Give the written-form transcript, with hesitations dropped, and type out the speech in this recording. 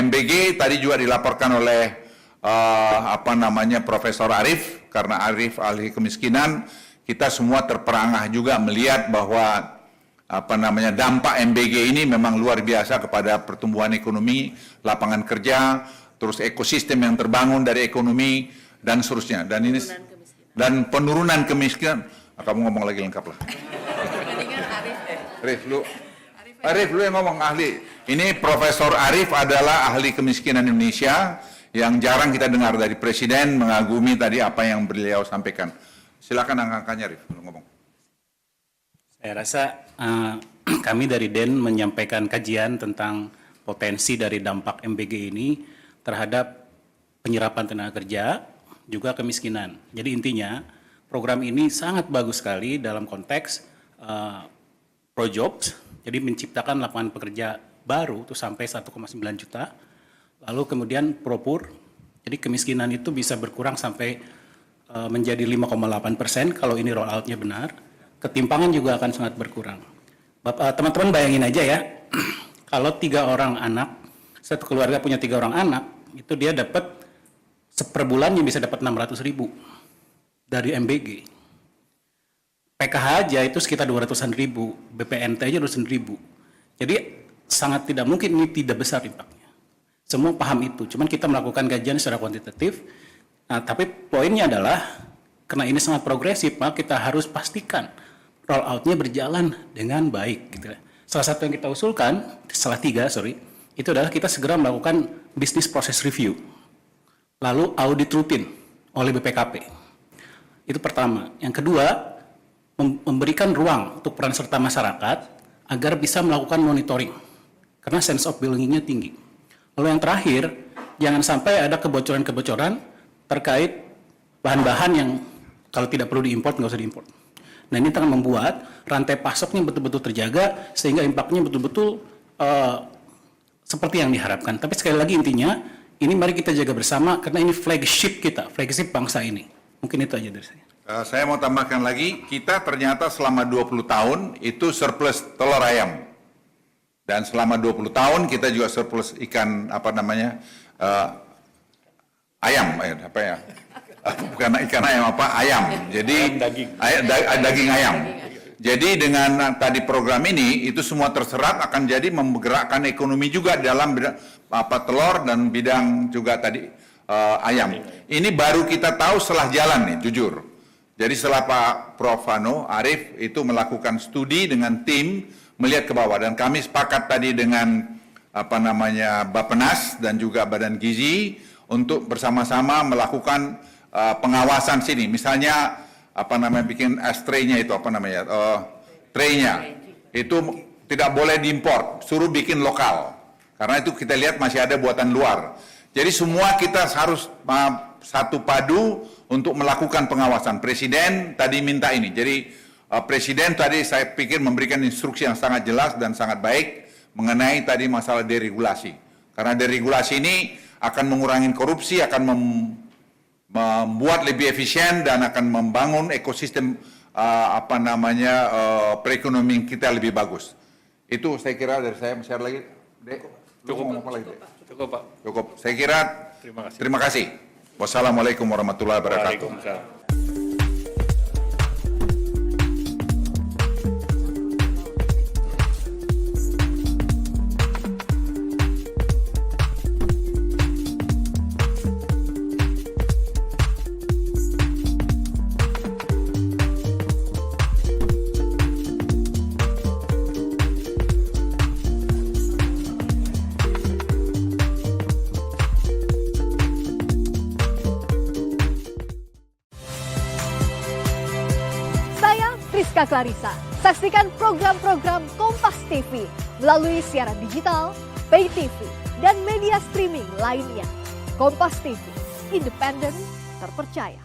MBG tadi juga dilaporkan oleh Profesor Arif, karena Arif ahli kemiskinan, kita semua terperangah juga melihat bahwa dampak MBG ini memang luar biasa kepada pertumbuhan ekonomi, lapangan kerja, terus ekosistem yang terbangun dari ekonomi dan seterusnya. Dan ini dan penurunan kemiskinan. Kamu ngomong lagi lengkap lah. Arif, lu yang ngomong ahli. Ini Profesor Arif adalah ahli kemiskinan Indonesia yang jarang kita dengar dari Presiden, mengagumi tadi apa yang beliau sampaikan. Silakan angkat-angkatnya, Arif, lu ngomong. Saya rasa kami dari DEN menyampaikan kajian tentang potensi dari dampak MBG ini terhadap penyerapan tenaga kerja, juga kemiskinan. Jadi intinya program ini sangat bagus sekali dalam konteks Projobs, jadi menciptakan lapangan pekerja baru itu sampai 1,9 juta. Lalu kemudian Propur, jadi kemiskinan itu bisa berkurang sampai menjadi 5,8% kalau ini roll out-nya benar. Ketimpangan juga akan sangat berkurang. Teman-teman bayangin aja ya, kalau 3 orang anak, satu keluarga punya 3 orang anak, itu dia dapat per bulannya bisa dapat 600.000 dari MBG. PKH aja itu sekitar 200-an ribu, BPNT aja 200-an ribu. Jadi sangat tidak mungkin ini tidak besar impaknya. Semua paham itu, cuman kita melakukan kajian secara kuantitatif. Nah, tapi poinnya adalah karena ini sangat progresif, maka kita harus pastikan roll out-nya berjalan dengan baik. Gitu. Salah satu yang kita usulkan, salah 3, itu adalah kita segera melakukan business process review, lalu audit rutin oleh BPKP. Itu pertama. Yang kedua, memberikan ruang untuk peran serta masyarakat agar bisa melakukan monitoring, karena sense of belonging-nya tinggi. Lalu yang terakhir, jangan sampai ada kebocoran-kebocoran terkait bahan-bahan yang kalau tidak perlu diimport, nggak usah diimport. Nah, ini akan membuat rantai pasoknya betul-betul terjaga, sehingga impaknya betul-betul seperti yang diharapkan. Tapi sekali lagi intinya, ini mari kita jaga bersama, karena ini flagship kita, flagship bangsa ini. Mungkin itu aja dari saya. Saya mau tambahkan lagi, kita ternyata selama 20 tahun itu surplus telur ayam. Dan selama 20 tahun kita juga surplus ikan ayam, bukan ikan ayam ayam. Jadi daging ayam. Jadi dengan tadi program ini itu semua terserap akan jadi menggerakkan ekonomi juga dalam telur dan bidang juga tadi ayam. Ini baru kita tahu setelah jalan nih, jujur. Jadi setelah Pak Prof. Arif itu melakukan studi dengan tim melihat ke bawah, dan kami sepakat tadi dengan Bappenas dan juga Badan Gizi untuk bersama-sama melakukan pengawasan sini. Misalnya bikin tray-nya itu tray-nya itu tidak boleh diimpor, suruh bikin lokal. Karena itu kita lihat masih ada buatan luar. Jadi semua kita harus satu padu untuk melakukan pengawasan. Presiden tadi minta ini. Jadi Presiden tadi saya pikir memberikan instruksi yang sangat jelas dan sangat baik mengenai tadi masalah deregulasi. Karena deregulasi ini akan mengurangi korupsi, akan membuat lebih efisien dan akan membangun ekosistem perekonomian kita lebih bagus. Itu saya kira dari saya. Share lagi, Dek. Cukup, Pak. Cukup. Saya kira terima kasih. Wassalamualaikum warahmatullahi wabarakatuh. Rizka Clarissa. Saksikan program-program Kompas TV melalui siaran digital, pay TV, dan media streaming lainnya. Kompas TV, independen, terpercaya.